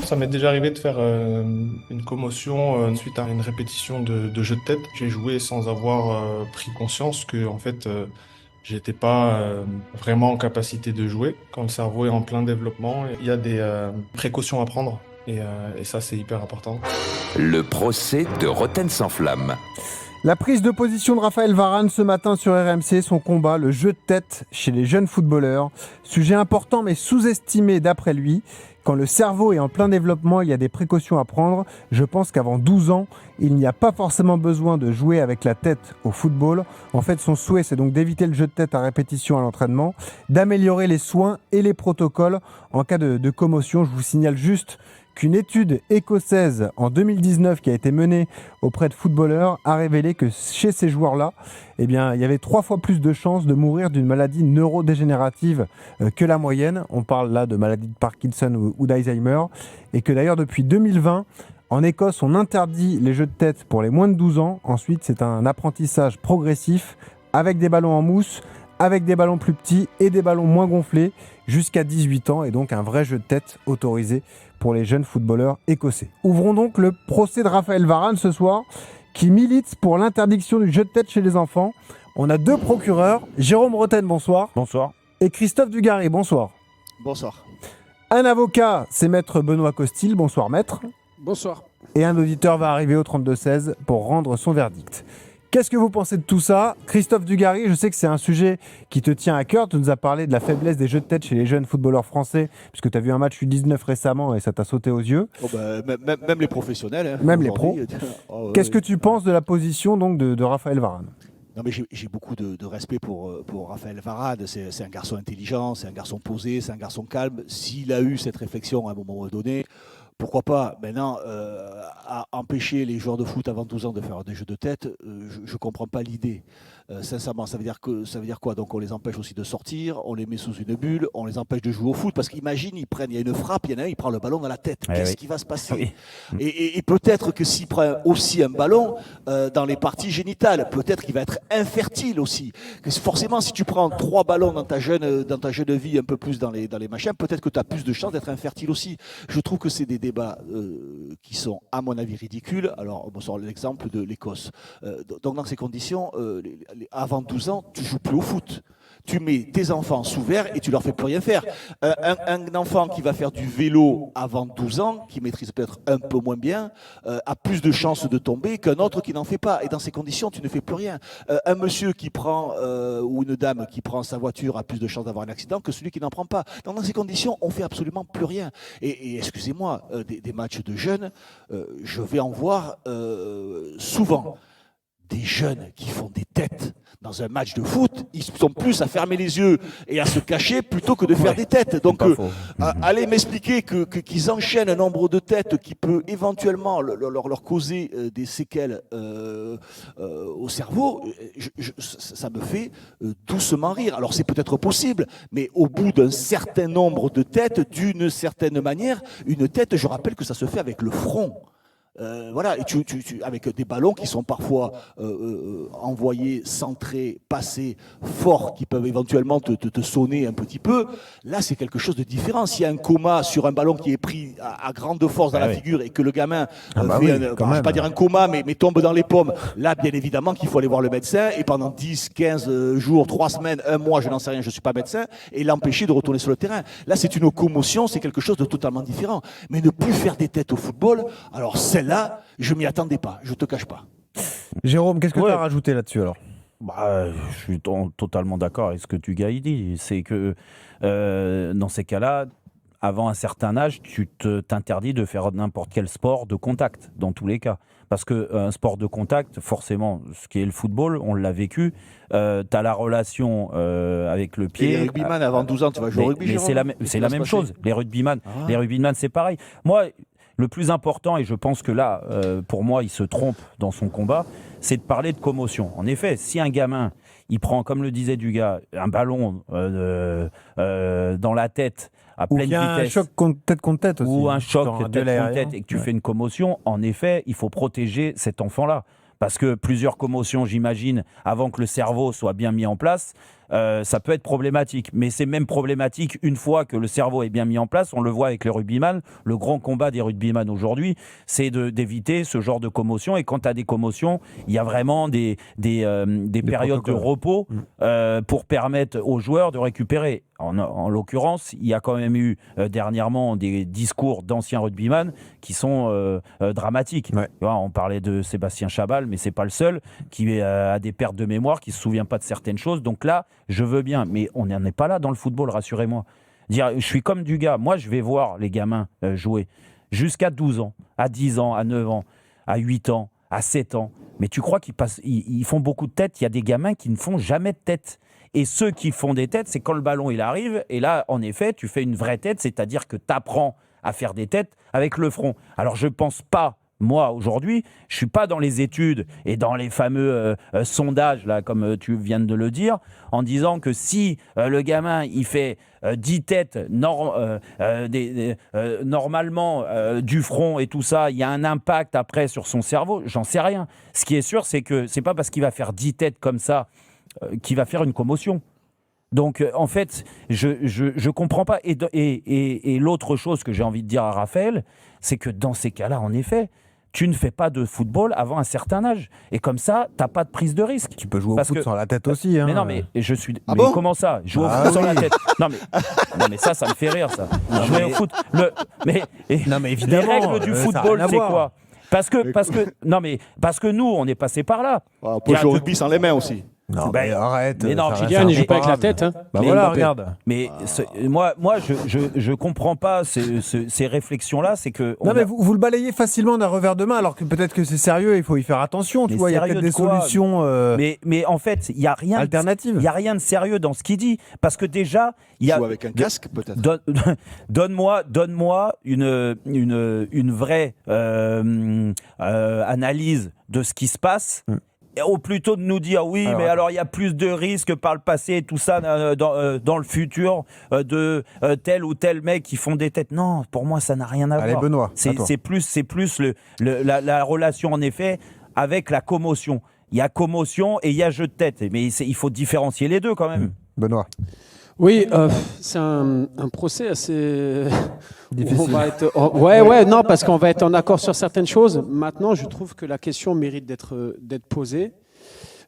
Ça m'est déjà arrivé de faire une commotion suite à une répétition de jeu de tête. J'ai joué sans avoir pris conscience que en fait j'étais pas vraiment en capacité de jouer. Quand le cerveau est en plein développement, il y a des précautions à prendre et ça c'est hyper important. Le procès de Roten sans flamme. La prise de position de Raphaël Varane ce matin sur RMC, son combat, le jeu de tête chez les jeunes footballeurs. Sujet important mais sous-estimé d'après lui. Quand le cerveau est en plein développement, il y a des précautions à prendre. Je pense qu'avant 12 ans, il n'y a pas forcément besoin de jouer avec la tête au football. En fait, son souhait, c'est donc d'éviter le jeu de tête à répétition à l'entraînement, d'améliorer les soins et les protocoles en cas de commotion. Je vous signale juste qu'une étude écossaise en 2019 qui a été menée auprès de footballeurs a révélé que chez ces joueurs-là, eh bien, il y avait 3 fois plus de chances de mourir d'une maladie neurodégénérative que la moyenne. On parle là de maladie de Parkinson ou d'Alzheimer. Et que d'ailleurs, depuis 2020, en Écosse, on interdit les jeux de tête pour les moins de 12 ans. Ensuite, c'est un apprentissage progressif avec des ballons en mousse, avec des ballons plus petits et des ballons moins gonflés jusqu'à 18 ans. Et donc un vrai jeu de tête autorisé pour les jeunes footballeurs écossais. Ouvrons donc le procès de Raphaël Varane ce soir, qui milite pour l'interdiction du jeu de tête chez les enfants. On a 2 procureurs, Jérôme Roten, bonsoir. Bonsoir. Et Christophe Dugarry, bonsoir. Bonsoir. Un avocat, c'est maître Benoît Costil, bonsoir maître. Bonsoir. Et un auditeur va arriver au 32-16 pour rendre son verdict. Qu'est-ce que vous pensez de tout ça ? Christophe Dugarry, je sais que c'est un sujet qui te tient à cœur. Tu nous as parlé de la faiblesse des jeux de tête chez les jeunes footballeurs français, puisque tu as vu un match U19 récemment et ça t'a sauté aux yeux. Oh bah, même les professionnels. Hein, même les pros. Oh, Qu'est-ce que tu penses de la position donc, de Raphaël Varane ? Non mais j'ai beaucoup de respect pour Raphaël Varane. C'est un garçon intelligent, c'est un garçon posé, c'est un garçon calme. S'il a eu cette réflexion à un moment donné, pourquoi pas. Maintenant, à empêcher les joueurs de foot avant 12 ans de faire des jeux de tête, je ne comprends pas l'idée. Sincèrement, ça veut dire quoi? Donc on les empêche aussi de sortir, on les met sous une bulle, on les empêche de jouer au foot, parce qu'imagine, il y a une frappe, il y en a un, il prend le ballon dans la tête. Qu'est-ce qui va se passer? Et peut-être que s'il prend aussi un ballon dans les parties génitales, peut-être qu'il va être infertile aussi. Forcément, si tu prends 3 ballons dans ta jeune vie, un peu plus dans les machins, peut-être que tu as plus de chances d'être infertile aussi. Je trouve que c'est des débats qui sont, à mon avis, ridicules. Alors, on sort l'exemple de l'Écosse. Donc, dans ces conditions, avant 12 ans, tu joues plus au foot. Tu mets tes enfants sous verre et tu leur fais plus rien faire. Un enfant qui va faire du vélo avant 12 ans, qui maîtrise peut-être un peu moins bien, a plus de chances de tomber qu'un autre qui n'en fait pas. Et dans ces conditions, tu ne fais plus rien. Un monsieur qui prend, ou une dame qui prend sa voiture a plus de chances d'avoir un accident que celui qui n'en prend pas. Donc dans ces conditions, on fait absolument plus rien. Et excusez-moi, des matchs de jeunes, je vais en voir souvent. Des jeunes qui font des têtes dans un match de foot, ils sont plus à fermer les yeux et à se cacher plutôt que de faire des têtes. Donc, allez m'expliquer qu'ils enchaînent un nombre de têtes qui peut éventuellement leur causer des séquelles au cerveau, ça me fait doucement rire. Alors, c'est peut-être possible, mais au bout d'un certain nombre de têtes, d'une certaine manière, une tête, je rappelle que ça se fait avec le front. Voilà, et avec des ballons qui sont parfois envoyés, centrés, passés, forts, qui peuvent éventuellement te sonner un petit peu. Là, c'est quelque chose de différent. S'il y a un coma sur un ballon qui est pris à grande force dans la figure et que le gamin je ne vais pas dire un coma, mais tombe dans les pommes, là, bien évidemment qu'il faut aller voir le médecin et pendant 10, 15 jours, 3 semaines, 1 mois, je n'en sais rien, je ne suis pas médecin, et l'empêcher de retourner sur le terrain. Là, c'est une commotion, c'est quelque chose de totalement différent. Mais ne plus faire des têtes au football, alors celle-là, je m'y attendais pas, je te cache pas. Jérôme, qu'est-ce que tu as rajouté là-dessus alors ? Je suis totalement d'accord avec ce que tu dit. C'est que dans ces cas-là, avant un certain âge, tu t'interdis de faire n'importe quel sport de contact, dans tous les cas. Parce qu'un sport de contact, forcément, ce qui est le football, on l'a vécu, tu as la relation avec le pied. Et les rugbyman, avant 12 ans, tu vas jouer au rugby, mais c'est la même chose. Les rugbyman, c'est pareil. Moi, le plus important, et je pense que là, pour moi, il se trompe dans son combat, c'est de parler de commotion. En effet, si un gamin, il prend, comme le disait Dugas, un ballon dans la tête à pleine vitesse, un choc tête contre tête aussi, ou un choc tête contre tête, et que tu fais une commotion, en effet, il faut protéger cet enfant-là. Parce que plusieurs commotions, j'imagine, avant que le cerveau soit bien mis en place, ça peut être problématique. Mais c'est même problématique une fois que le cerveau est bien mis en place. On le voit avec les rugbyman. Le grand combat des rugbyman aujourd'hui, c'est d'éviter ce genre de commotion. Et quand tu as des commotions, il y a vraiment des périodes de repos pour permettre aux joueurs de récupérer. En l'occurrence, il y a quand même eu dernièrement des discours d'anciens rugbyman qui sont dramatiques. Ouais. Tu vois, on parlait de Sébastien Chabal, mais c'est pas le seul qui a des pertes de mémoire, qui se souvient pas de certaines choses. Donc là, je veux bien, mais on n'en est pas là dans le football, rassurez-moi. Je suis comme du gars. Moi, je vais voir les gamins jouer jusqu'à 12 ans, à 10 ans, à 9 ans, à 8 ans, à 7 ans. Mais tu crois ils font beaucoup de têtes? Il y a des gamins qui ne font jamais de tête. Et ceux qui font des têtes, c'est quand le ballon il arrive, et là, en effet, tu fais une vraie tête, c'est-à-dire que tu apprends à faire des têtes avec le front. Alors, je ne pense pas, moi, aujourd'hui, je ne suis pas dans les études et dans les fameux sondages, là, comme tu viens de le dire, en disant que si le gamin, il fait 10 têtes normalement du front et tout ça, il y a un impact après sur son cerveau, j'en sais rien. Ce qui est sûr, c'est que ce n'est pas parce qu'il va faire 10 têtes comme ça qui va faire une commotion. Donc, en fait, je comprends pas. Et l'autre chose que j'ai envie de dire à Raphaël, c'est que dans ces cas-là, en effet, tu ne fais pas de football avant un certain âge. Et comme ça, tu n'as pas de prise de risque. Tu peux jouer au foot sans la tête aussi. Hein. Mais non, mais je suis. Ah mais bon comment ça? Jouer au foot sans la tête? Non, mais ça me fait rire, ça. Jouer au foot. Non, mais les évidemment, règles du ça a football, rien à c'est voir. quoi? Parce que nous, on est passé par là. On peut jouer au rugby sans les mains aussi. Non, Ben, mais arrête. mais non, ça Kylian, reste il joue pas avec la imparable. tête. Hein. Bah Mais voilà, Mbappé. regarde. Mais moi, je comprends pas ces réflexions-là. C'est que Non, mais vous le balayez facilement d'un revers de main, alors que peut-être que c'est sérieux, il faut y faire attention. Tu Mais vois, il y a sérieux peut-être des de quoi? solutions mais en fait, il y a rien. alternatives. Il y a rien de sérieux dans ce qu'il dit, parce que déjà, il y a. Joue avec un casque, peut-être. Donne-moi une vraie analyse de ce qui se passe. Ou plutôt de nous dire oui, mais alors il y a plus de risques par le passé et tout ça dans le futur de tel ou tel mec qui font des têtes. Non, pour moi ça n'a rien à Allez, voir. Benoît, C'est plus la relation en effet avec la commotion. Il y a commotion et il y a jeu de tête, mais il faut différencier les deux quand même. Benoît. Oui, c'est un procès assez Difficile. On va être... non, parce qu'on va être en accord sur certaines choses. Maintenant, je trouve que la question mérite d'être posée,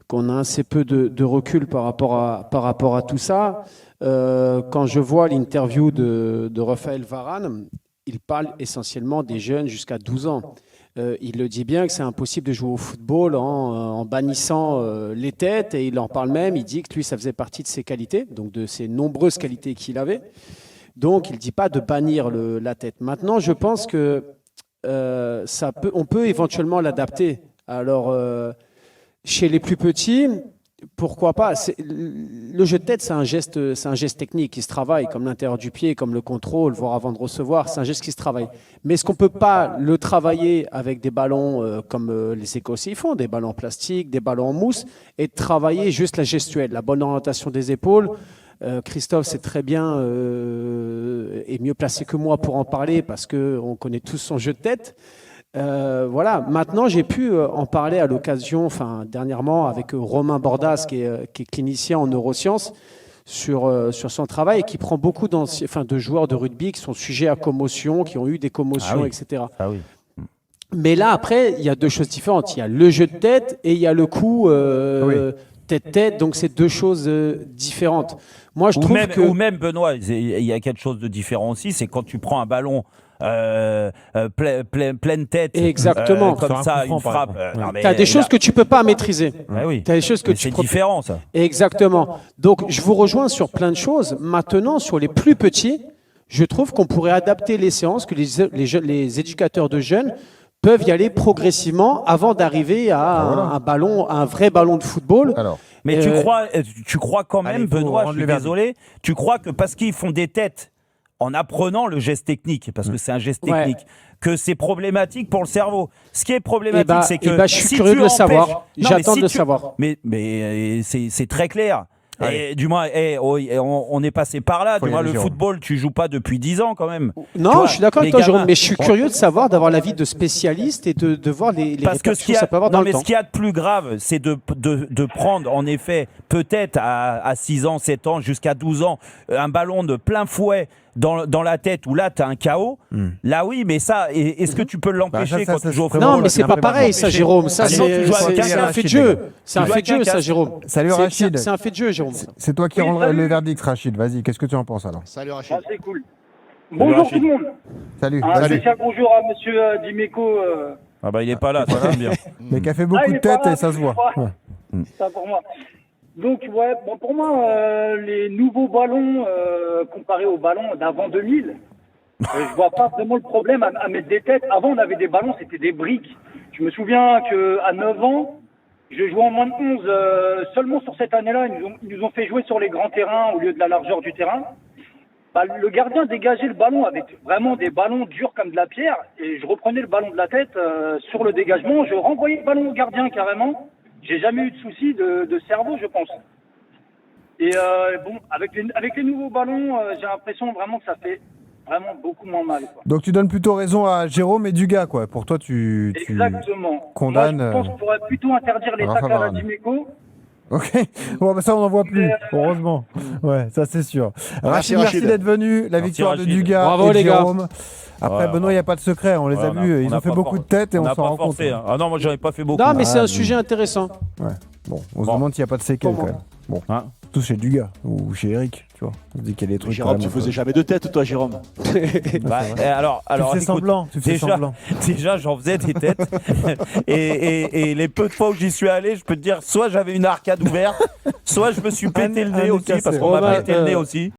qu'on a assez peu de recul par rapport à tout ça. Quand je vois l'interview de Raphaël Varane, il parle essentiellement des jeunes jusqu'à 12 ans. Il le dit bien que c'est impossible de jouer au football en bannissant les têtes, et il en parle même, il dit que lui ça faisait partie de ses qualités, donc de ses nombreuses qualités qu'il avait. Donc il ne dit pas de bannir la tête. Maintenant je pense que on peut éventuellement l'adapter. Alors chez les plus petits, pourquoi pas? Le jeu de tête, c'est un geste technique qui se travaille, comme l'intérieur du pied, comme le contrôle, voire avant de recevoir. C'est un geste qui se travaille. Mais est-ce qu'on ne peut pas le travailler avec des ballons comme les Écossais font, des ballons en plastique, des ballons en mousse, et de travailler juste la gestuelle, la bonne orientation des épaules? Christophe, c'est très bien et mieux placé que moi pour en parler parce qu'on connaît tous son jeu de tête. Voilà. Maintenant, j'ai pu en parler à l'occasion, dernièrement, avec Romain Bordas, qui est clinicien en neurosciences, sur son travail et qui prend beaucoup de joueurs de rugby qui sont sujets à commotion, qui ont eu des commotions, etc. Ah oui. Mais là, après, il y a deux choses différentes. Il y a le jeu de tête et il y a le coup tête-tête. Donc, c'est deux choses différentes. Moi, je trouve que... Ou même, Benoît, il y a quelque chose de différent aussi, c'est quand tu prends un ballon pleine tête, exactement, comme ça, une frappe. Tu as des choses que tu ne peux pas maîtriser. Oui. T'as des choses que c'est différent, ça. Exactement. Donc, je vous rejoins sur plein de choses. Maintenant, sur les plus petits, je trouve qu'on pourrait adapter les séances, que les éducateurs de jeunes peuvent y aller progressivement avant d'arriver à un vrai ballon de football. Alors. Mais tu crois quand même, Benoît, je suis désolé, tu crois que parce qu'ils font des têtes en apprenant le geste technique, parce que c'est un geste technique, que c'est problématique pour le cerveau. Ce qui est problématique, c'est que je suis curieux de le savoir. J'attends de le savoir. Mais c'est très clair. Et du moins, on est passé par là. Faut Du y moins, aller, le Jérôme. football, tu joues pas depuis 10 ans quand même. Non, Tu vois, je suis d'accord avec les toi, Jérôme, gamins- mais je suis curieux de savoir, d'avoir l'avis de spécialistes et de voir les Parce que répercussions que ça peut avoir dans non, le mais temps. ce qu'il y a de plus grave, c'est de prendre, en effet, peut-être à 6 ans, 7 ans, jusqu'à 12 ans, un ballon de plein fouet dans la tête, où là, tu as un KO. Là, oui, mais ça, est-ce que tu peux l'empêcher ça, quand ça tu joues au se football? Non, Bon, mais c'est c'est pas un peu pareil, mal ça, empêché. Jérôme. Ça, Sinon, tu joues avec c'est un un fait de Rachid. jeu. C'est un Tu joues fait de avec jeu, un ça, casque. Jérôme. Salut, C'est- Rachid. C'est un fait de jeu, Jérôme. C'est toi qui Oui, rends salut. le verdict, Rachid. Vas-y, qu'est-ce que tu en penses alors? Salut Rachid. Ah, c'est cool. Bonjour tout le monde. Salut. Un Vas-y. spécial bonjour à monsieur Dimeco. Ah bah, il est pas là, ça va bien. Mais qui a fait beaucoup il de est pas tête là, et ça se voit. ouais. Ouais. Ça pour moi. Donc, ouais, bon, pour moi, les nouveaux ballons comparés aux ballons d'avant 2000, je vois pas vraiment le problème à mettre des têtes. Avant, on avait des ballons, c'était des briques. Je me souviens qu'à 9 ans, je jouais en moins de 11. Seulement sur cette année-là, ils nous ont fait jouer sur les grands terrains au lieu de la largeur du terrain. Bah, le gardien dégageait le ballon avec vraiment des ballons durs comme de la pierre. Et je reprenais le ballon de la tête sur le dégagement. Je renvoyais le ballon au gardien carrément. J'ai jamais eu de souci de cerveau, je pense. Et bon, avec les nouveaux ballons, j'ai l'impression vraiment que ça fait vraiment beaucoup moins mal, quoi. Donc tu donnes plutôt raison à Jérôme et Dugas, quoi. Pour toi, tu Exactement. condamnes, Moi, je pense qu'on pourrait plutôt interdire les Rafa tacles à la Varane. Dimeco. Ok. Bon, bah ça, on n'en voit plus. Heureusement. Ouais, ça, c'est sûr. Rachid, merci Rachid. d'être venu. La victoire de Rachid. Dugas Bravo, et les gars. Jérôme. Après, Ouais, Benoît, il n'y a pas de secret. On les a Ouais, vus. Ils on ont fait pas beaucoup de têtes et on n'a s'en pas rend compte. forcé, hein. Ah non, moi, j'en ai pas fait beaucoup. Non, mais c'est Ah, un sujet intéressant. Ouais. Bon, on se Bon. demande s'il n'y a pas de séquelles, Bon, quand même. Bon. Hein Tout chez Dugas ou chez Eric, tu vois. On se dit qu'il y a des trucs. Jérôme, quand tu même, faisais jamais de tête, toi, Jérôme. Bah, alors, Tu fais écoute, semblant. Tu fais déjà, semblant. déjà, j'en faisais des têtes. et les peu de fois où j'y suis allé, je peux te dire, soit j'avais une arcade ouverte, soit je me suis pété le Un nez nez aussi, cassé. parce qu'on Oh, m'a bah, pété le nez aussi.